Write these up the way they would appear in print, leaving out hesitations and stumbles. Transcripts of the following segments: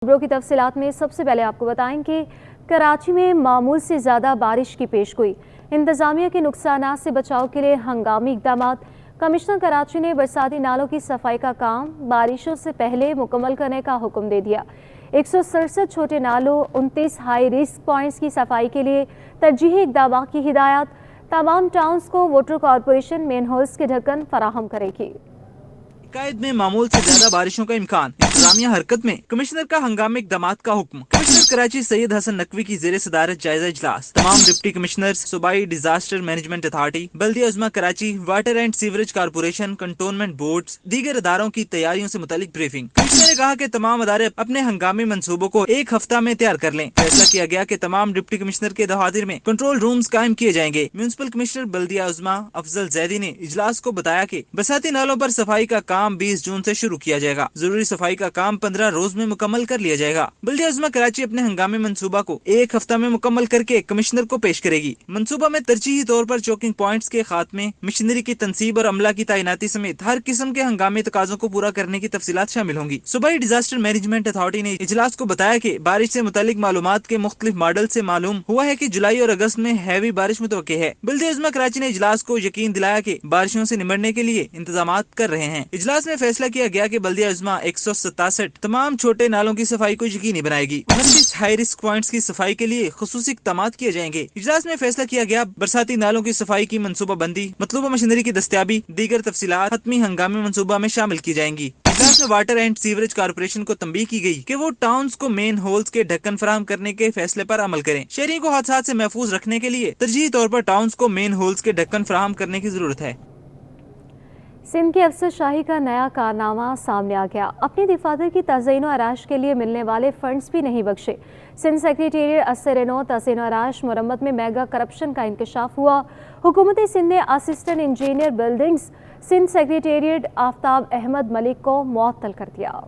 खबरों की तफसीलात में सबसे पहले आपको बताएं कि कराची में मामूल से ज़्यादा बारिश की पेशगोई, इंतजामिया के नुकसानात से बचाव के लिए हंगामी इकदाम। कमिश्नर कराची ने बरसाती नालों की सफाई का काम बारिशों से पहले मुकम्मल करने का हुक्म दे दिया। 167 छोटे नालों, 29 हाई रिस्क पॉइंट्स की सफाई के लिए तरजीही इकदाम की हिदायत। तमाम टाउन्स को वाटर कॉरपोरेशन मेन होल्स के ढक्कन फराहम करेगी। कायद में मामूल से ज्यादा बारिशों का इम्कान, इंतजामिया हरकत में, कमिश्नर का हंगामी इकदाम का हुक्म। कमिश्नर कराची सैयद हसन नकवी की जेर सदारत जायजा इजलास। तमाम डिप्टी कमिश्नर, सूबाई डिजास्टर मैनेजमेंट अथॉरिटी, बल्दिया उज़्मा Karachi, water and sewerage corporation, cantonment board, दीगर इदारों की तैयारियों से मुतालिक ब्रीफिंग। कमिश्नर ने कहा कि तमाम अदारे अपने हंगामी मंसूबों को एक हफ्ता में तैयार कर लें। फैसला किया गया कि तमाम डिप्टी कमिश्नर के दफातर में कंट्रोल रूम्स कायम किए जाएंगे। म्यूनिसिपल कमिश्नर बल्दिया उज़्मा अफजल जैदी ने इजलास को बताया कि बरसाती नालों पर सफाई का काम 20 जून से शुरू किया जाएगा। जरूरी सफाई का काम 15 रोज में मुकम्मल कर लिया जाएगा। बल्दिया उज़्मा कराची अपने हंगामी मंसूबा को एक हफ्ता में मुकम्मल करके कमिश्नर को पेश करेगी। मंसूबा में तरजीही तौर पर चोकिंग पॉइंट्स के खात्मे, मशीनरी की तनसीब और अमला की तैनाती समेत हर किस्म के हंगामी तकाजों को पूरा करने की तफसीलात शामिल होंगी। सूबाई डिजास्टर मैनेजमेंट अथॉरिटी ने इजलास को बताया कि बारिश से मुतालिक मालूमात के मुख्तलिफ मॉडल से मालूम हुआ है कि जुलाई और अगस्त में हैवी बारिश मुतवक्के है। बल्दिया उज़्मा कराची ने इजलास को यकीन दिलाया कि बारिशों से निमटने के लिए इंतजाम कर रहे हैं। इजलास में फैसला किया गया कि बल्दिया उज़्मा 167 तमाम छोटे नालों की सफाई को यकीनी बनाएगी। 29 हाई रिस्क पॉइंट्स की सफाई के लिए खुसूसी इक़दाम किए जाएंगे। इजलास में फैसला किया गया बरसाती नालों की सफाई की मनसूबा बंदी, मतलूबा मशीनरी की दस्तियाबी, दीगर तफसीलात हतमी हंगामी मनसूबा में शामिल की जाएंगी। इजलास में वाटर एंड सीवरेज कारपोरेशन को तंबीह की गई कि वो टाउन्स को मेन होल्स के ढक्कन फराहम करने के फैसले पर अमल करें। शहरियों को हादसात से महफूज रखने के लिए तरजीही तौर पर टाउन्स को मेन होल्स के ढक्कन फराहम करने की जरूरत है। सिंध के अफसर शाही का नया कारनामा सामने आ गया। अपनी दफातर की तज़यीन और आराश के लिए मिलने वाले फंड्स भी नहीं बख्शे। सिंध सेक्रेटेरिएट असर-ए-नौ तज़यीन और आराश मरम्मत में मेगा करप्शन का इंकशाफ हुआ। हुकूमत सिंध ने assistant engineer buildings Sindh secretariat Aftab Ahmed Malik को मुअत्तल कर दिया।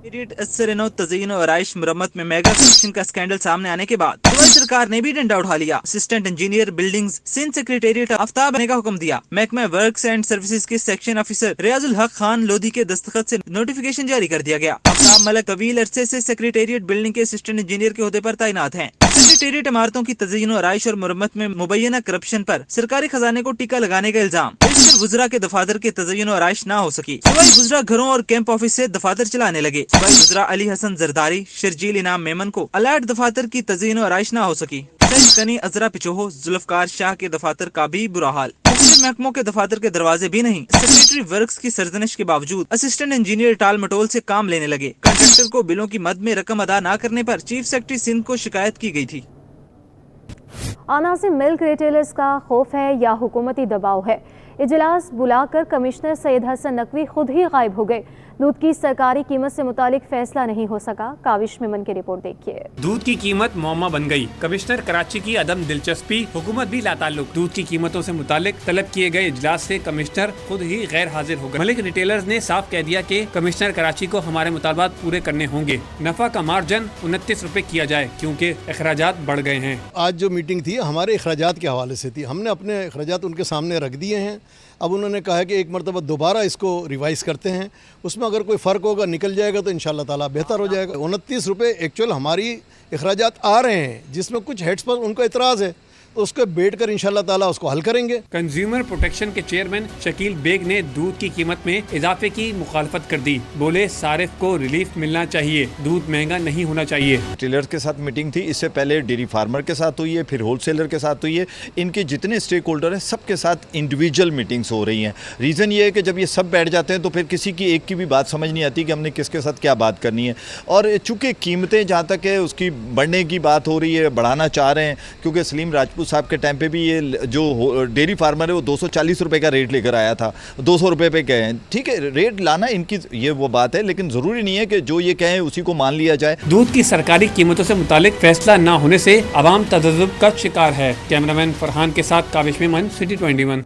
असर-ए-नौ तज़यीन और आराइश मरम्मत में मेगा करप्शन का स्कैंडल सामने आने के बाद सूबाई सरकार ने भी डंडा उठा लिया। Assistant engineer buildings Sindh secretariat Aftab ने का हुक्म दिया। महकमा वर्क्स एंड सर्विसेज के सेक्शन ऑफिसर रियाजुल हक खान लोधी के दस्तखत से नोटिफिकेशन जारी कर दिया गया। आफ्ताब मलिक तवील अरसे से सेक्रेटेरिएट बिल्डिंग के असिस्टेंट इंजीनियर के ओहदे पर तैनात हैं। सेक्रेटेरिएट इमारतों की तज़यीन और आराइश और मरम्मत में मुबैना करप्शन पर सरकारी खजाने को टीका लगाने का इल्जाम। वुज़रा के दफातर के तज़यीन और आराइश न हो सकी। सूबाई वुज़रा घरों और कैंप ऑफिस से दफातर चलाने लगे। सूबाई वुज़रा अली हसन जरदारी, शर्जील इनाम मेमन को अलर्ट दफातर की तज़यीन और आराइश न हो सकी। कनी अजरा पिचोहो, जुल्फकार शाह के दफातर का भी बुरा हाल। महकमों के दफातर के दरवाजे भी नहीं। सेक्रेटरी वर्क्स की सरजनिश के बावजूद असिस्टेंट इंजीनियर टाल मटोल से काम लेने लगे। कॉन्ट्रैक्टर को बिलों की मद में रकम अदा न करने पर चीफ सेक्रेटरी सिंध को शिकायत की गई थी। आना से मिल्क रिटेलर्स का खौफ है या हुकूमती दबाव है? इजलास बुलाकर कमिश्नर सैयद हसन नकवी खुद ही गायब हो गए। दूध की सरकारी कीमत से मुतालिक फैसला नहीं हो सका। काविश मेमन की रिपोर्ट देखिए। दूध की कीमत मुअम्मा बन गई। कमिश्नर कराची की अदम दिलचस्पी, हुकूमत भी लाताल्लुक। दूध की कीमतों से मुतालिक तलब किए गए इजलास से कमिश्नर खुद ही गैर हाजिर हो गए। मलिक रिटेलर्स ने साफ कह दिया कि कमिश्नर कराची को हमारे मुतालबात पूरे करने होंगे। नफा का मार्जिन 29 रुपए किया जाए क्योंकि अखराजात बढ़ गए हैं। आज जो मीटिंग थी हमारे अखराजात के हवाले से थी। हमने अपने अखराजात उनके सामने रख दिए हैं। अब उन्होंने कहा है कि एक मरतबा दोबारा इसको रिवाइज करते हैं, उसमें अगर कोई फ़र्क होगा निकल जाएगा तो इंशाल्लाह ताला बेहतर हो जाएगा। 29 रुपये एक्चुअल हमारी अखराजात आ रहे हैं जिसमें कुछ हेड्स पर उनको एतराज़ है, तो उसको बैठ कर इंशाल्लाह ताला उसको हल करेंगे। कंज्यूमर प्रोटेक्शन के चेयरमैन शकील बेग ने दूध की कीमत में इजाफे की मुखालफत कर दी। बोले सारिफ को रिलीफ मिलना चाहिए, दूध महंगा नहीं होना चाहिए। रिटेलर्स के साथ मीटिंग थी, इससे पहले डेयरी फार्मर के साथ हुई है, फिर होलसेलर के साथ हुई है। इनके जितने स्टेक होल्डर हैं सबके साथ इंडिविजुअल मीटिंग्स हो रही हैं। रीज़न ये है कि जब ये सब बैठ जाते हैं तो फिर किसी की एक की भी बात समझ नहीं आती कि हमने किसके साथ क्या बात करनी है। और चूँकि कीमतें जहाँ तक है उसकी बढ़ने की बात हो रही है, बढ़ाना चाह रहे हैं, क्योंकि सलीम राजपूत साहब के टाइम पे भी ये जो डेयरी फार्मर है वो 240 रुपए का रेट लेकर आया था, 200 रुपए पे गए हैं। ठीक है, रेट लाना इनकी ये वो बात है, लेकिन ज़रूरी नहीं है कि जो ये कहें उसी को मान लिया जाए। दूध की सरकारी कीमतों से मुतालिक फैसला न होने से आवाम तजज़्ज़ुब का शिकार है। कैमरामैन फरहान के साथ काविश मेमन, सिटी 21।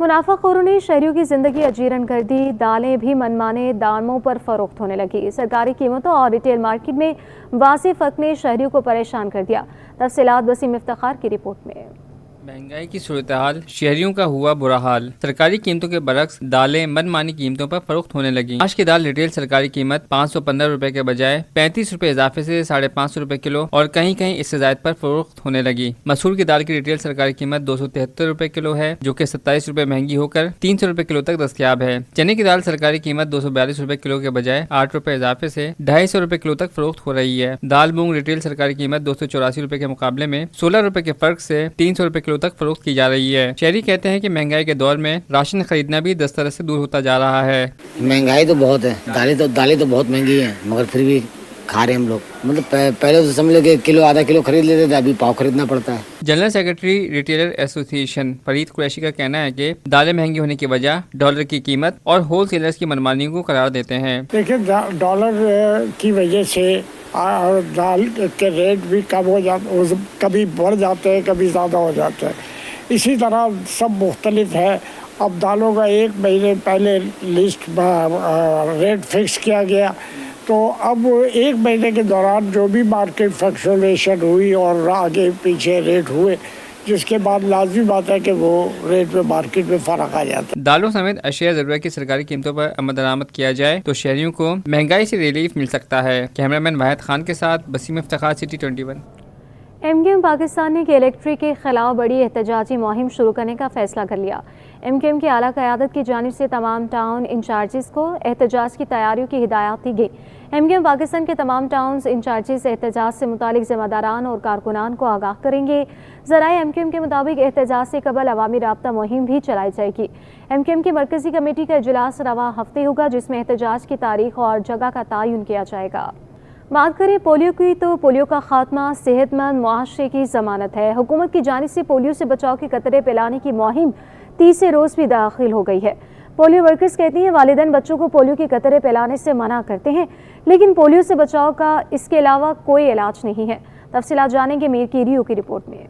मुनाफाखोरों ने शहरियों की जिंदगी अजीरन कर दी। दालें भी मनमाने दामों पर फरोख्त होने लगी। सरकारी कीमतों और रिटेल मार्केट में वाज़ेह फ़र्क ने शहरियों को परेशान कर दिया। तफसीलात वसीम इफ्तिखार की रिपोर्ट में। महंगाई की सूरत-ए-हाल, शहरियों का हुआ बुरा हाल। सरकारी कीमतों के बरक्स दालें मनमानी कीमतों पर फरोख्त होने लगी। आज की दाल रिटेल सरकारी कीमत 515 रुपए के बजाय 35 रुपए इजाफे से 550 रुपए किलो और कहीं कहीं इससे ज़ायद पर फरोख्त होने लगी। मसूर की दाल की रिटेल सरकारी कीमत 273 रुपए किलो है, जो कि 27 रुपए महंगी होकर 300 रुपए किलो तक दस्तयाब है। चने की दाल सरकारी कीमत 242 रुपए किलो के बजाय 8 रुपए इजाफे से 250 रुपए किलो तक फरोख्त हो रही है। दाल मूंग रिटेल सरकारी कीमत 284 रुपए के मुकाबले में 16 रुपए के फर्क से 300 रुपए किलो तक फरोख्त की जा रही है। शहरी कहते हैं कि महंगाई के दौर में राशन खरीदना भी दस्तरस से दूर होता जा रहा है। महंगाई तो बहुत है, दालें तो बहुत महंगी हैं, मगर फिर भी खा रहे हैं हम लोग। मतलब पहले तो समझ लो कि किलो आधा किलो खरीद लेते थे, अभी पाव खरीदना पड़ता है। General secretary retailer association Farid Qureshi का कहना है कि दालें महंगी होने की वजह डॉलर की कीमत और होलसेलर्स की मनमानी को करार देते हैं। देखिए डॉलर की वजह से और दाल के रेट भी कम हो जाते, कभी बढ़ जाते हैं, कभी ज़्यादा हो जाते हैं। इसी तरह सब मुख्तलिफ है। अब दालों का एक महीने पहले लिस्ट रेट फिक्स किया गया, तो अब एक महीने के दौरान जो भी मार्केट फ्लक्चुएशन हुई और आगे पीछे रेट हुए, जिसके बाद लाजमी बात है कि वो रेट में मार्केट में फ़र्क आ जाता है। दालों समेत अशिया ज़रूरत की सरकारी कीमतों पर अमल दरामद किया जाए तो शहरियों को महंगाई से रिलीफ मिल सकता है। कैमरामैन वाहिद खान के साथ बसीम इफ्तिखार, सिटी 21। एमकेएम पाकिस्तान ने इलेक्ट्रिक के खिलाफ बड़ी एहतजाजी मुहिम शुरू करने का फैसला कर लिया। एमकेएम की आला क़यादत की जानिब से तमाम टाउन इंचार्जेस को एहतजाज की तैयारियों की हिदायत दी गई। एमकेएम पाकिस्तान के तमाम टाउन इंचार्जेस एहतजाज से मुतालिक ज़िम्मेदारान और कारकुनान को आगाह करेंगे। ज़राए एमकेएम के मुताबिक एहतजाज से कबल अवामी राब्ता मुहिम भी चलाई जाएगी। एमकेएम की मरकज़ी कमेटी का इजलास रवा हफ्ते होगा, जिसमें एहतजाज की तारीख और जगह का तयन किया जाएगा। बात करें पोलियो की, तो पोलियो का खात्मा सेहतमंद मुआशरे की ज़मानत है। हुकूमत की जानिब से पोलियो से बचाव के कतरे पिलाने की मुहिम 30 रोज़ भी दाखिल हो गई है। पोलियो वर्कर्स कहती हैं वालिदैन बच्चों को पोलियो के कतरे पिलाने से मना करते हैं, लेकिन पोलियो से बचाव का इसके अलावा कोई इलाज नहीं है। तफसीलात जानेंगे मीर कीरियो की रिपोर्ट में।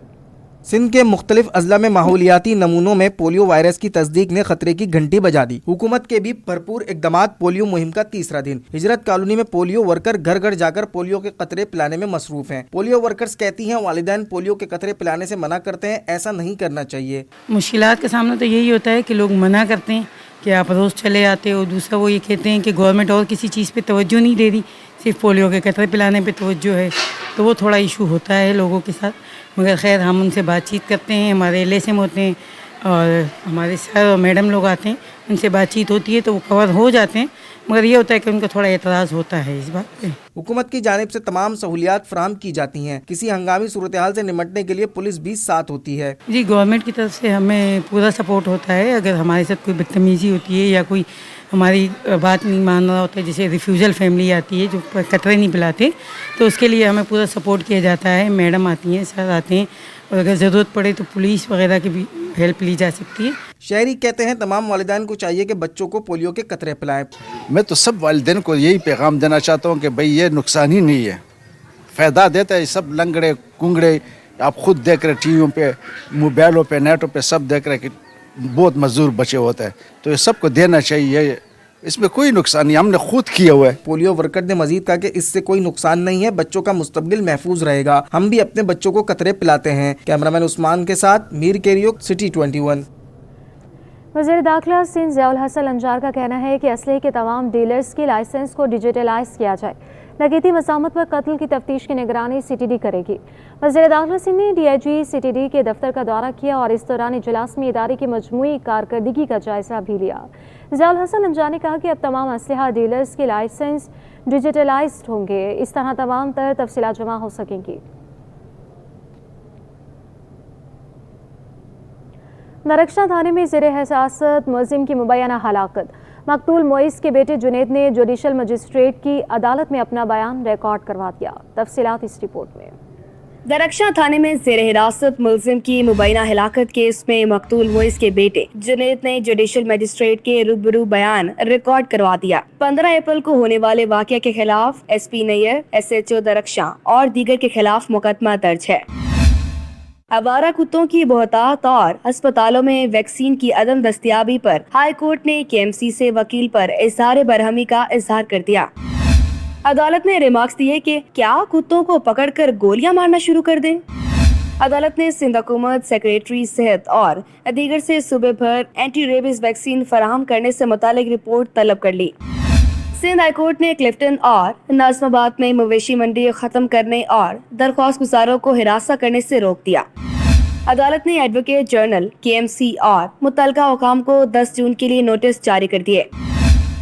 सिंध के मुख्तलिफ अजला में माहौलियाती नमूनों में पोलियो वायरस की तस्दीक ने खतरे की घंटी बजा दी। हुकूमत के भी भरपूर इकदामात। पोलियो मुहिम का तीसरा दिन। हिजरत कॉलोनी में पोलियो वर्कर घर घर जाकर पोलियो के कतरे पिलाने में मसरूफ हैं। पोलियो वर्कर्स कहती हैं वालिदैन पोलियो के कतरे पिलाने से मना करते हैं, ऐसा नहीं करना चाहिए। मुश्किलात का सामना तो यही होता है कि लोग मना करते हैं कि आप रोज़ चले आते हो। दूसरा वो ये कहते हैं कि गवर्नमेंट और किसी चीज़ पे तवज्जो नहीं दे रही, सिर्फ पोलियो के कतरे पिलाने पे तवज्जो है, तो वो थोड़ा इशू होता है लोगों के साथ। मगर खैर हम उनसे बातचीत करते हैं, हमारे एलएसएम होते हैं और हमारे सर और मैडम लोग आते हैं, उनसे बातचीत होती है तो वो कवर हो जाते हैं। मगर ये होता है कि उनका थोड़ा एतराज़ होता है इस बात पे। हुकूमत की जानिब से तमाम सहूलियात फराहम की जाती हैं। किसी हंगामी सूरत हाल से निपटने के लिए पुलिस भी साथ होती है। जी गवर्नमेंट की तरफ से हमें पूरा सपोर्ट होता है। अगर हमारे साथ कोई बदतमीज़ी होती है या कोई हमारी बात नहीं मान रहा होता है, जैसे रिफ्यूज़ल फैमिली आती है जो कतरे नहीं पिलाते, तो उसके लिए हमें पूरा सपोर्ट किया जाता है। मैडम आती हैं, सर आते हैं, और अगर ज़रूरत पड़े तो पुलिस वगैरह की भी हेल्प ली जा सकती है। शहरी कहते हैं तमाम वालिदैन को चाहिए कि बच्चों को पोलियो के कतरे पिलाएं। मैं तो सब वालिदैन को यही पैगाम देना चाहता हूँ कि भाई ये नुकसान ही नहीं है, फ़ायदा देता है। सब लंगड़े कुंगड़े आप खुद देख रहे, टीवियों पे, मोबाइलों पे, नेटों पे सब देख रहे कि बहुत मजदूर बचे होते हैं, तो ये सबको देना चाहिए। इसमें कोई नुकसान नहीं, हमने खुद किया हुआ है। पोलियो वर्कर ने मजीद कहा कि इससे कोई नुकसान नहीं है, बच्चों का मुस्तकबिल महफूज रहेगा। हम भी अपने बच्चों को कतरे पिलाते हैं। कैमरामैन उस्मान के साथ मीर केरियो, सिटी 21। वज़ीर दाखिला सिंध ज़ियाउल हसन अंजार का कहना है कि असलहे के तमाम डीलर्स के लाइसेंस को डिजिटलाइज किया जाए। नगीती मज़ामत पर कत्ल की तफ्तीश की निगरानी सीटीडी करेगी। वज़ीर दाखिला सिंह ने डीआईजी सीटीडी के दफ्तर का दौरा किया और इस दौरान इजलास में इदारे की मजमूई कारकर्दगी का जायजा भी लिया। ज़ियाउल हसन अंजार ने कहा कि अब तमाम असलहा डीलर्स के लाइसेंस डिजिटलाइज्ड होंगे, इस तरह तमाम तर तफसीलात जमा हो सकेंगी। नरक्षा थाने में ज़ेर हिरासत मुलजिम की मुबैना हलाकत। मकतूल मोइस के बेटे जुनैद ने जुडिशल मजिस्ट्रेट की अदालत में अपना बयान रिकॉर्ड करवा दिया। तफसीलात इस रिपोर्ट में। नरक्षा थाने में ज़ेर हिरासत मुलजिम की मुबैना हलाकत केस में मकतूल मोइस के बेटे जुनैद ने जुडिशल मजिस्ट्रेट के रूबरू बयान रिकॉर्ड करवा दिया। 15 अप्रैल को होने वाले वाक़या के खिलाफ एसपी नैयर, एसएचओ नरक्षा और दीगर के खिलाफ मुकदमा दर्ज है। आवारा कुत्तों की बहुतात और अस्पतालों में वैक्सीन की अदम दस्तयाबी पर हाई कोर्ट ने केएमसी से वकील पर इज़हार बरहमी का इजहार कर दिया। अदालत ने रिमार्क्स दिए कि क्या कुत्तों को पकड़कर गोलियां मारना शुरू कर दें। अदालत ने सिंध हुकूमत, सेक्रेटरी सेहत और दीगर से सूबे भर एंटी रेबीज वैक्सीन फराहम करने से मुतालिक रिपोर्ट तलब कर ली। सिंध हाई कोर्ट ने क्लिफ्टन और नाज़िमाबाद में मवेशी मंडी खत्म करने और दरख्वास्त गुजारों को हिरासत करने से रोक दिया। अदालत ने एडवोकेट जनरल KMC और मुतलका हुकाम को 10 जून के लिए नोटिस जारी कर दिए।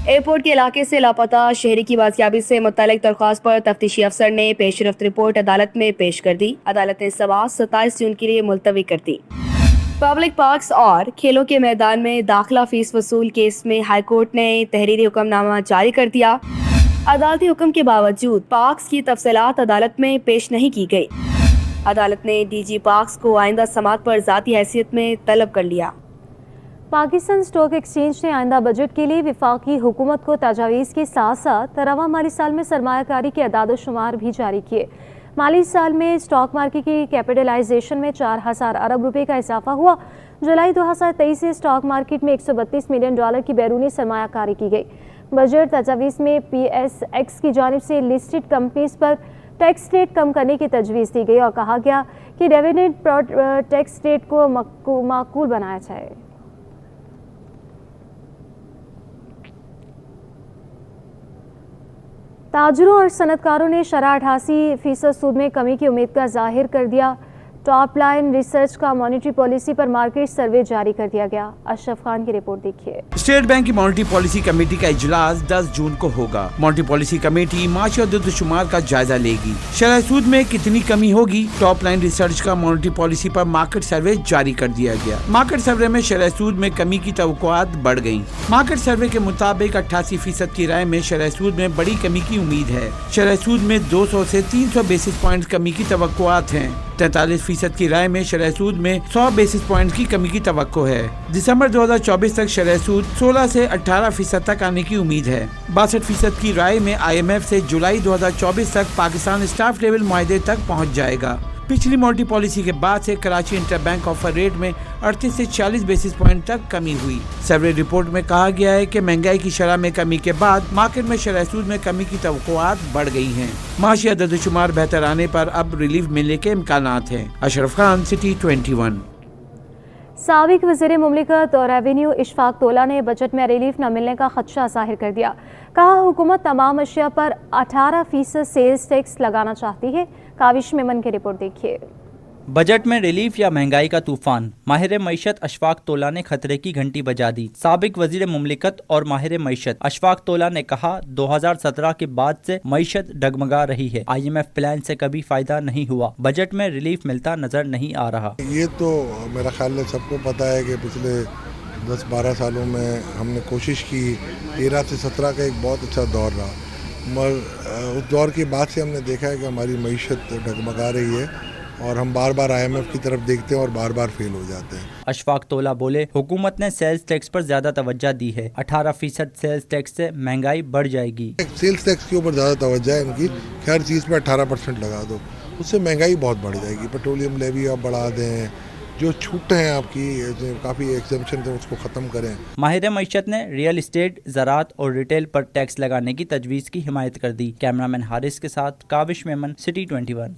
एयरपोर्ट के इलाके से लापता शहरी की बाजियाबी से मुतालिक दरख्वास्त पर तफ्तीशी अफसर ने पेशरफ्त रिपोर्ट अदालत में पेश कर दी। अदालत ने समाअत 27 जून के लिए मुलतवी कर दी। पब्लिक पार्क्स और खेलों के मैदान में दाखिला फीस वसूल केस में हाई कोर्ट ने तहरीरी हुक्मनामा जारी कर दिया। अदालती हुक्म के बावजूद पार्क्स की तफसीलात अदालत में पेश नहीं की गई। अदालत ने DG पार्क्स को आइंदा समाअत पर ज़ाती हैसियत में तलब कर लिया। पाकिस्तान स्टॉक एक्सचेंज ने आइंदा बजट के लिए वफाकी हुकूमत को तजावीज़ के साथ साथ रवा माली साल में सरमायाकारी के अदाद शुमार भी जारी किए। माली साल में स्टॉक मार्केट की कैपिटलाइजेशन में 4000 अरब रुपए का इजाफा हुआ। जुलाई 2023 से स्टॉक मार्केट में $132 मिलियन की बैरूनी सरमायाकारी की गई। बजट तजावीज़ में PSX की जानिब से लिस्टेड कंपनीज पर टैक्स रेट कम करने की तजवीज़ दी गई और कहा गया कि डिविडेंड टैक्स रेट को माकूल बनाया जाए। ताजरों और सनतकारों ने शरह 88% सूद में कमी की उम्मीद का जाहिर कर दिया। टॉप लाइन रिसर्च का मॉनेटरी पॉलिसी पर मार्केट सर्वे जारी कर दिया गया। अशरफ खान की रिपोर्ट देखिए। स्टेट बैंक की मॉनेटरी पॉलिसी कमेटी का इजलास 10 जून को होगा। मॉनेटरी पॉलिसी कमेटी माशी और शुमार का जायजा लेगी। शरह सूद में कितनी कमी होगी, टॉप लाइन रिसर्च का मॉनेटरी पॉलिसी पर मार्केट सर्वे जारी कर दिया गया। मार्केट सर्वे में शरह सूद में कमी की तवक्कुआत बढ़ गयी। मार्केट सर्वे के मुताबिक 88% की राय में शरह सूद में बड़ी कमी की उम्मीद है। शरह सूद में 200 से 300 बेसिस पॉइंट कमी की तवक्कुआत है। 43% की राय में शरह सूद में 100 बेसिस पॉइंट की कमी की तवक्को है। दिसंबर 2024 तक शरह सूद 16 से 18% तक आने की उम्मीद है। 62% की राय में IMF से जुलाई 2024 तक पाकिस्तान स्टाफ लेवल मुआहदे तक पहुंच जाएगा। पिछली मॉनेटरी पॉलिसी के बाद से कराची इंटरबैंक ऑफर रेट में 38 से 40 बेसिस पॉइंट तक कमी हुई। सर्वे रिपोर्ट में कहा गया है कि महंगाई की शरह में कमी के बाद मार्केट में शरह सूद में कमी की तवक्कुआत बढ़ गई हैं। माशी अदद शुमार बेहतर आने पर अब रिलीफ मिलने के इम्कानात हैं। अशरफ खान, सिटी 21। साबिक वज़ीर मुमलिकत और रेवेन्यू इशफाक तोला ने बजट में रिलीफ न मिलने का खदशा जाहिर कर दिया। कहा हुकूमत तमाम अशिया पर 18% सेल्स टैक्स लगाना चाहती है। काविश मेमन की रिपोर्ट देखिए। बजट में रिलीफ या महंगाई का तूफान, माहिर मईशत अशफाक तोला ने खतरे की घंटी बजा दी। साबिक वजीर मुमलिकत और माहिर मईशत अशफाक तोला ने कहा 2017 के बाद से मईशत डगमगा रही है। IMF प्लान से कभी फायदा नहीं हुआ। बजट में रिलीफ मिलता नजर नहीं आ रहा। ये तो मेरा ख्याल है सबको पता है कि पिछले 10-12 सालों में हमने कोशिश की। 13 से 17 का एक बहुत अच्छा दौर रहा, मगर उस दौर के बाद से हमने देखा है कि हमारी मईशत डगमगा रही है और हम बार बार IMF की तरफ देखते हैं और बार बार फेल हो जाते हैं। अशफाक तोला बोले हुकूमत ने सेल्स टैक्स पर ज्यादा तवज्जो दी है। 18% सेल्स टैक्स से महंगाई बढ़ जाएगी। सेल्स टैक्स के ऊपर ज़्यादा तवज्जो है इनकी। हर चीज़ पे 18% लगा दो, उससे महंगाई बहुत बढ़ जाएगी। पेट्रोलियम लेवी आप बढ़ा दें, जो छूट हैं आपकी काफ़ी एग्जेम्पशन थे उसको ख़त्म करें। माहिर मईशत ने रियल इस्टेट, ज़राअत और रिटेल पर टैक्स लगाने की तजवीज़ की हिमायत कर दी। कैमरामैन हारिस के साथ काविश मेमन, सिटी 21।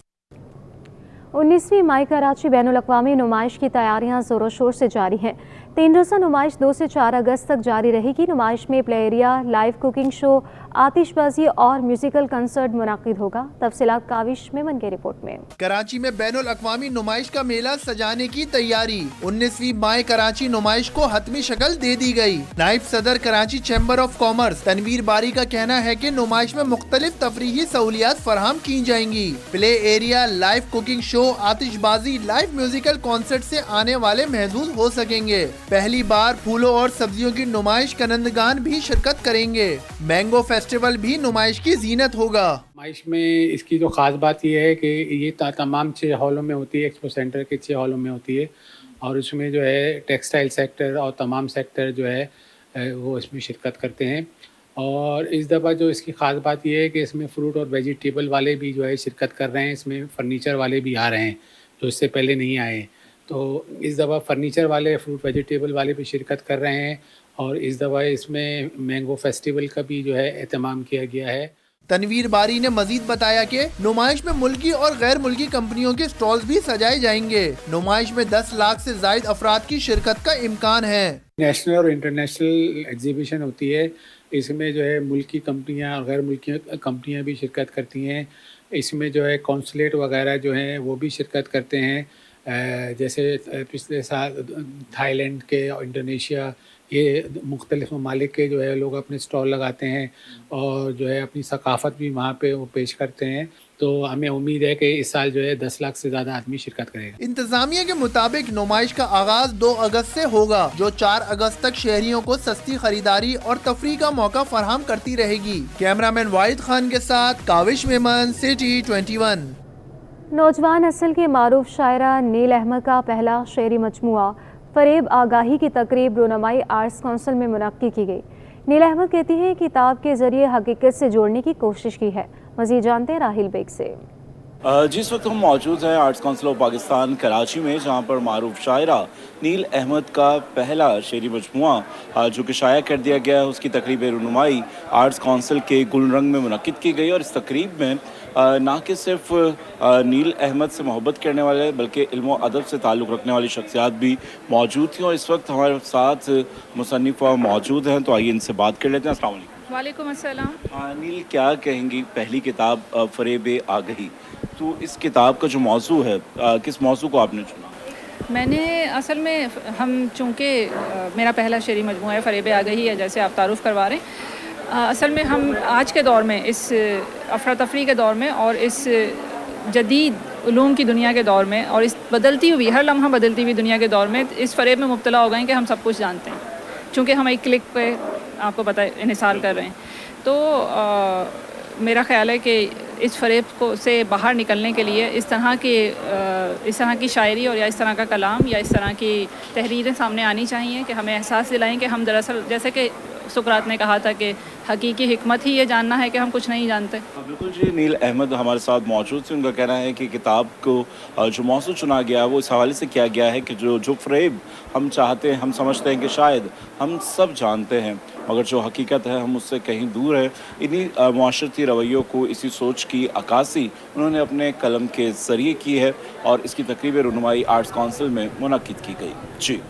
19वीं माई कराची बैनुल अक़वामी नुमाइश की तैयारियां ज़ोरों शोर से जारी हैं। 3 रोज़ा नुमाइश 2 से 4 अगस्त तक जारी रहेगी। नुमाइश में play area, live cooking show, आतिशबाजी और म्यूजिकल कंसर्ट मुनाकिद होगा। तफसीलात काविश मेमन के रिपोर्ट में। कराची में बैनुल अक़वामी नुमाइश का मेला सजाने की तैयारी। 19वीं माई कराची नुमाइश को हतमी शक्ल दे दी गई। नायब सदर Karachi chamber of commerce Tanveer Bari का कहना है कि नुमाइश में मुख्तलिफ तफरीही सहूलियात फराहम की जाएंगी। Play area, live cooking show, आतिशबाजी, लाइव म्यूजिकल कॉन्सर्ट से आने वाले महसूस हो सकेंगे। पहली बार फूलों और सब्जियों की नुमाइश कनंदगान भी शिरकत करेंगे। मैंगो फेस्टिवल भी नुमाइश की जीनत होगा। नुमाइश में इसकी जो ख़ास बात यह है कि ये तमाम 6 हॉलों में होती है। एक्सपो सेंटर के 6 हॉलों में होती है और उसमें जो है टेक्सटाइल सेक्टर और तमाम सेक्टर जो है वो इसमें शिरकत करते हैं। और इस दफ़ा जो इसकी ख़ास बात यह है कि इसमें फ्रूट और वेजिटेबल वाले भी जो है शिरकत कर रहे हैं। इसमें फ़र्नीचर वाले भी आ रहे हैं जो इससे पहले नहीं आए। तो इस दफ़ा फ़र्नीचर वाले, फ्रूट वेजिटेबल वाले भी शिरकत कर रहे हैं और इस दफ़ा इसमें मैंगो फेस्टिवल का भी जो है एहतमाम किया गया है। تنویر باری نے مزید بتایا کہ نمائش میں ملکی اور غیر ملکی کمپنیوں کے سٹالز بھی سجائے جائیں گے. نمائش میں 10 لاکھ سے زائد افراد کی شرکت کا امکان ہے. نیشنل اور انٹرنیشنل ایگزیبیشن ہوتی ہے. اس میں جو ہے ملکی کمپنیاں اور غیر ملکی کمپنیاں بھی شرکت کرتی ہیں. اس میں جو ہے کونسلیٹ وغیرہ جو ہیں وہ بھی شرکت کرتے ہیں. جیسے پچھلے سال تھائی لینڈ کے اور انڈونیشیا یہ مختلف ممالک کے جو ہے لوگ اپنے سٹال لگاتے ہیں اور جو ہے اپنی ثقافت بھی وہاں پہ وہ پیش کرتے ہیں. تو ہمیں امید ہے کہ اس سال جو ہے 10 لاکھ سے زیادہ آدمی شرکت کرے گا. انتظامیہ کے مطابق نمائش کا آغاز 2 اگست سے ہوگا جو 4 اگست تک شہریوں کو سستی خریداری اور تفریح کا موقع فراہم کرتی رہے گی. کیمرامین واحد خان کے ساتھ کاوش میمن، سٹی 21. نوجوان نسل کی معروف شاعرہ نیل احمد کا پہلا شعری مجموعہ فریب آگاہی کی تقریب رونمائی آرٹس کونسل میں منعقد کی گئی. نیل احمد کہتی ہیں کتاب کے ذریعے حقیقت سے جوڑنے کی کوشش کی ہے. مزید جانتے ہیں راہیل بیگ سے. جس وقت ہم موجود ہیں arts council of Pakistan Karachi میں، جہاں پر معروف شاعرہ نیل احمد کا پہلا شعری مجموعہ جو کہ شائع کر دیا گیا ہے، اس کی تقریب رونمائی آرٹس کونسل کے گل رنگ میں منعقد کی گئی. اور اس تقریب میں نہ کہ صرف نیل احمد سے محبت کرنے والے بلکہ علم و ادب سے تعلق رکھنے والی شخصیات بھی موجود تھیں. اور اس وقت ہمارے ساتھ مصنفہ موجود ہیں، تو آئیے ان سے بات کر لیتے ہیں. السلام علیکم. وعلیکم السلام. نیل، کیا کہیں گی؟ پہلی کتاب فریب آگہی، تو اس کتاب کا جو موضوع ہے، کس موضوع کو آپ نے چنا؟ میں نے اصل میں چونکہ میرا پہلا شعری مجموعہ ہے فریب آگہی ہے، جیسے آپ تعارف کروا رہے ہیں. اصل میں ہم آج کے دور میں، اس افراتفری کے دور میں اور اس جدید علوم کی دنیا کے دور میں اور اس بدلتی ہوئی ہر لمحہ بدلتی ہوئی دنیا کے دور میں اس فریب میں مبتلا ہو گئے ہیں کہ ہم سب کچھ جانتے ہیں، چونکہ ہم ایک کلک پہ آپ کو پتہ انحصار کر رہے ہیں. تو میرا خیال ہے کہ اس فریب کو سے باہر نکلنے کے لیے اس طرح کی شاعری اور یا اس طرح کا کلام یا اس طرح کی تحریریں سامنے آنی چاہیے کہ ہمیں احساس دلائیں کہ ہم دراصل، جیسے کہ سقراط نے کہا تھا کہ حقیقی حکمت ہی یہ جاننا ہے کہ ہم کچھ نہیں جانتے. بالکل جی. نیل احمد ہمارے ساتھ موجود تھے. ان کا کہنا ہے کہ کتاب کو جو موضوع چنا گیا وہ اس حوالے سے کیا گیا ہے کہ جو فریب ہم چاہتے ہیں، ہم سمجھتے ہیں کہ شاید ہم سب جانتے ہیں، مگر جو حقیقت ہے ہم اس سے کہیں دور ہے. انہی معاشرتی رویوں کو، اسی سوچ کی عکاسی انہوں نے اپنے قلم کے ذریعے کی ہے اور اس کی تقریب رونمائی آرٹس کونسل میں منعقد کی گئی. جی.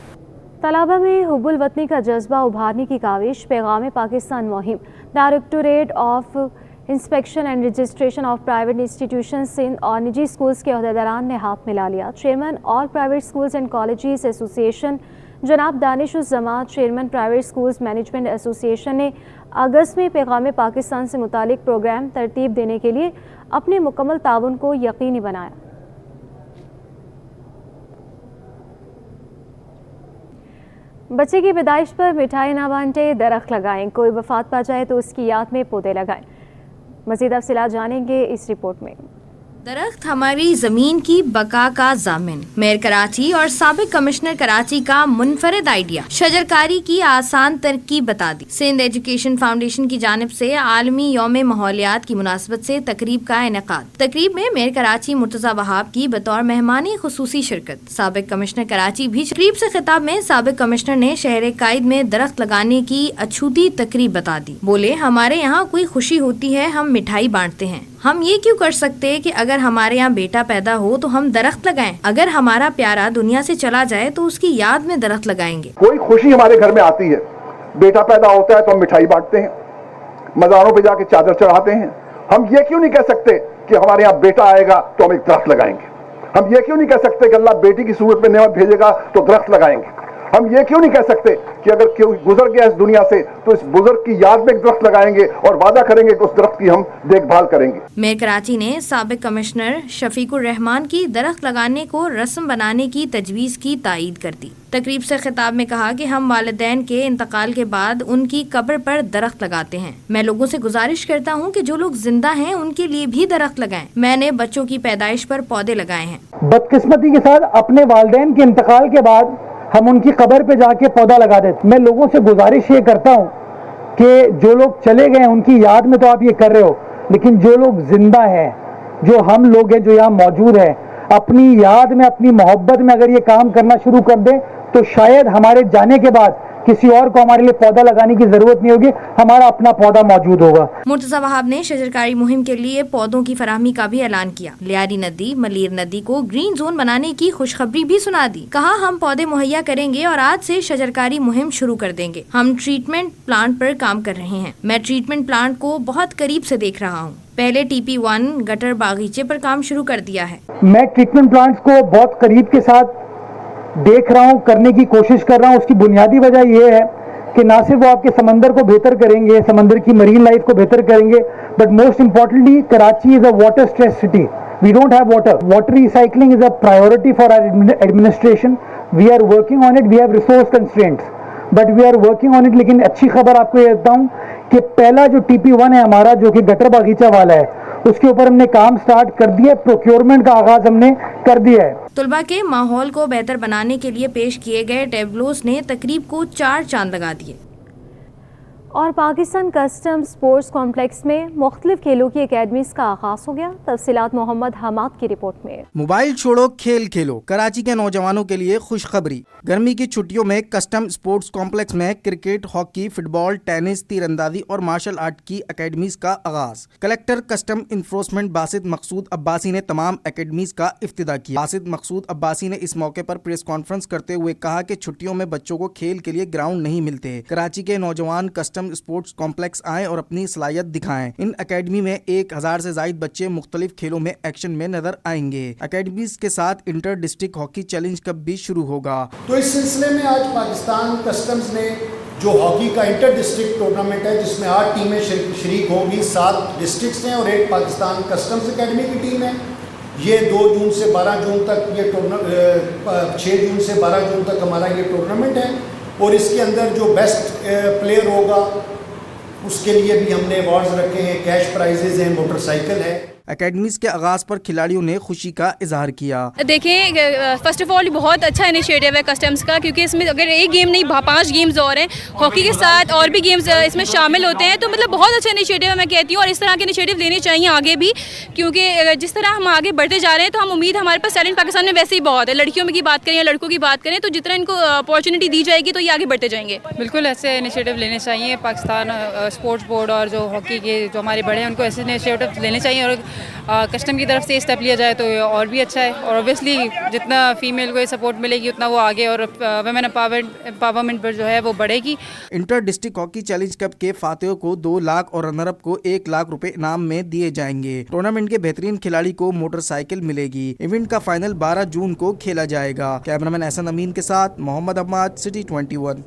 طلبہ میں حب الوطنی کا جذبہ ابھارنے کی کاوش. پیغام پاکستان مہم directorate of inspection and registration of private institution Sindh اور نجی اسکولز کے عہدیداران نے ہاتھ ملا لیا. Chairman all private schools and colleges ایسوسی ایشن جناب دانش الزمان، چیئرمین پرائیویٹ اسکولز مینجمنٹ ایسوسی ایشن نے اگست میں پیغام پاکستان سے متعلق پروگرام ترتیب دینے کے لیے اپنے مکمل تعاون کو یقینی بنایا. بچے کی پیدائش پر مٹھائی نہ بانٹے، درخت لگائیں. کوئی وفات پا جائے تو اس کی یاد میں پودے لگائیں. مزید تفصیلات جانیں گے اس رپورٹ میں. درخت ہماری زمین کی بقا کا ضامن. میئر کراچی اور سابق کمشنر کراچی کا منفرد آئیڈیا شجرکاری کی آسان ترکیب بتا دی. سندھ ایجوکیشن فاؤنڈیشن کی جانب سے عالمی یوم ماحولیات کی مناسبت سے تقریب کا انعقاد. تقریب میں میئر کراچی مرتضی وہاب کی بطور مہمان خصوصی شرکت. سابق کمشنر کراچی بھی تقریب سے خطاب میں سابق کمشنر نے شہر قائد میں درخت لگانے کی اچھوتی تقریب بتا دی. بولے، ہمارے یہاں کوئی خوشی ہوتی ہے ہم مٹھائی بانٹتے ہیں. ہم یہ کیوں کر سکتے کہ اگر ہمارے یہاں بیٹا پیدا ہو تو ہم درخت لگائیں. اگر ہمارا پیارا دنیا سے چلا جائے تو اس کی یاد میں درخت لگائیں گے. کوئی خوشی ہمارے گھر میں آتی ہے، بیٹا پیدا ہوتا ہے تو ہم مٹھائی بانٹتے ہیں، مزاروں پہ جا کے چادر چڑھاتے ہیں. ہم یہ کیوں نہیں کہہ سکتے کہ ہمارے یہاں بیٹا آئے گا تو ہم ایک درخت لگائیں گے؟ ہم یہ کیوں نہیں کہہ سکتے کہ اللہ بیٹی کی صورت میں نعمت بھیجے گا تو درخت لگائیں گے؟ ہم یہ کیوں نہیں کہہ سکتے کہ اگر کوئی گزر گیا اس دنیا سے تو اس بزرگ کی یاد میں ایک درخت لگائیں گے اور وعدہ کریں گے کہ اس درخت کی ہم دیکھ بھال کریں گے. میئر کراچی نے سابق کمشنر شفیق الرحمان کی درخت لگانے کو رسم بنانے کی تجویز کی تائید کر دی. تقریب سے خطاب میں کہا کہ ہم والدین کے انتقال کے بعد ان کی قبر پر درخت لگاتے ہیں. میں لوگوں سے گزارش کرتا ہوں کہ جو لوگ زندہ ہیں ان کے لیے بھی درخت لگائیں. میں نے بچوں کی پیدائش پر پودے لگائے ہیں. بدقسمتی کے ساتھ اپنے والدین کے انتقال کے بعد ہم ان کی قبر پہ جا کے پودا لگا دیتے. میں لوگوں سے گزارش یہ کرتا ہوں کہ جو لوگ چلے گئے ان کی یاد میں تو آپ یہ کر رہے ہو، لیکن جو لوگ زندہ ہیں، جو ہم لوگ ہیں جو یہاں موجود ہیں، اپنی یاد میں، اپنی محبت میں اگر یہ کام کرنا شروع کر دیں تو شاید ہمارے جانے کے بعد किसी और को हमारे लिए पौधा लगाने की जरूरत नहीं होगी, हमारा अपना पौधा मौजूद होगा। मुर्तजा वहाब ने शजरकारी मुहिम के लिए पौधों की फराहमी का भी ऐलान किया। लियारी नदी, मलीर नदी को ग्रीन जोन बनाने की खुशखबरी भी सुना दी। कहा हम पौधे मुहैया करेंगे और आज से शजरकारी मुहिम शुरू कर देंगे। हम ट्रीटमेंट प्लांट पर काम कर रहे हैं। मैं ट्रीटमेंट प्लांट को बहुत करीब से देख रहा हूँ। पहले TP1 गटर बागीचे पर काम शुरू कर दिया है। मैं ट्रीटमेंट प्लांट्स को बहुत करीब के साथ देख रहा हूँ, करने की कोशिश कर रहा हूँ। उसकी बुनियादी वजह यह है कि ना सिर्फ वो आपके समंदर को बेहतर करेंगे, समंदर की मरीन लाइफ को बेहतर करेंगे, but most importantly Karachi is a water stress city. We don't have water. Water recycling is a priority for our administration. We are working on it. We have resource constraints, but we are working on it. लेकिन अच्छी खबर आपको ये देता हूँ कि पहला जो TP1 है हमारा, जो कि गटर बागीचा वाला है, उसके ऊपर हमने काम स्टार्ट कर दिया। प्रोक्योरमेंट का आगाज हमने कर दिया है। तलबा के माहौल को बेहतर बनाने के लिए पेश किए गए टेबलोस ने तकरीब को 4 चांद लगा दिए। और पाकिस्तान कस्टम स्पोर्ट्स कॉम्प्लेक्स में मुख्तलिफ खेलों की एकेडमीज का आगाज हो गया। तफसीलात मोहम्मद हमाद की रिपोर्ट में। मोबाइल छोड़ो, खेल खेलो। कराची के नौजवानों के लिए खुशखबरी। गर्मी की छुट्टियों में कस्टम स्पोर्ट्स कॉम्प्लेक्स में क्रिकेट, हॉकी, फुटबॉल, टेनिस, तीरंदाजी और मार्शल आर्ट की एकेडमीज का आगाज। कलेक्टर कस्टम इन्फोर्समेंट बासित मकसूद अब्बासी ने तमाम एकेडमीज का इफ्तिदा किया। बासित मकसूद अब्बासी ने इस मौके पर प्रेस कॉन्फ्रेंस करते हुए कहा कि छुट्टियों में बच्चों को खेल के लिए ग्राउंड नहीं मिलते। कराची के नौजवान कस्टम स्पोर्ट्स कॉम्प्लेक्स आएं और अपनी सलाहियत दिखाएं। इन एकेडमी में 1000 से ज्यादा बच्चे मुख्तलिफ खेलों में एक्शन में नजर आएंगे। एकेडमीज के साथ inter district hockey challenge cup भी शुरू होगा। तो इस सिलसिले में आज पाकिस्तान कस्टम्स ने जो हॉकी का इंटर डिस्ट्रिक्ट टूर्नामेंट है, जिसमें 8 टीमें शरीक होंगी, 7 डिस्ट्रिक्ट्स हैं और 1 पाकिस्तान कस्टम्स एकेडमी की टीम है। ये 2 जून से 12 जून तक ये 6 जून से 12 जून तक हमारा ये टूर्नामेंट है और इसके अंदर जो बेस्ट प्लेयर होगा उसके लिए भी हमने अवार्ड्स रखे हैं, कैश प्राइजेज हैं, मोटरसाइकिल है। एकेडमीज के आगाज पर खिलाड़ियों ने खुशी का इजहार किया। देखें, फर्स्ट ऑफ ऑल बहुत अच्छा इनिशिएटिव है कस्टम्स का, क्योंकि इसमें अगर एक गेम नहीं 5 गेम्स और हैं, हॉकी के साथ और भी गेम्स इसमें शामिल होते हैं, तो मतलब बहुत अच्छा इनिशिएटिव है मैं कहती हूँ। और इस तरह के इनिशिएटिव लेने चाहिए आगे भी, क्योंकि जिस तरह हम आगे बढ़ते जा रहे हैं तो हम उम्मीद, हमारे पास टैलेंट पाकिस्तान में वैसे ही बहुत है। लड़कियों में की बात करें या लड़कों की बात करें, तो जितना इनको अपॉर्चुनिटी दी जाएगी तो ये आगे बढ़ते जाएंगे। बिल्कुल ऐसे इनिशिएटिव लेने चाहिए। पाकिस्तान स्पोर्ट्स बोर्ड और जो हॉकी के जो हमारे बड़े हैं उनको ऐसे इनिशिएटिव लेने चाहिए और कस्टम की तरफ से स्टेप लिया जाए तो और भी अच्छा है। और ऑब्वियसली जितना फीमेल को सपोर्ट मिलेगी उतना वो आगे और वुमेन एम्पावरमेंट पर जो है वो बढ़ेगी। Inter district hockey challenge cup के फातिहों को 2 लाख और रनर अप को 1 लाख रुपए इनाम में दिए जाएंगे। टूर्नामेंट के बेहतरीन खिलाड़ी को मोटरसाइकिल मिलेगी। इवेंट का फाइनल 12 जून को खेला जाएगा। कैमरामैन एहसन अमीन के साथ मोहम्मद अहमद, सिटी 21।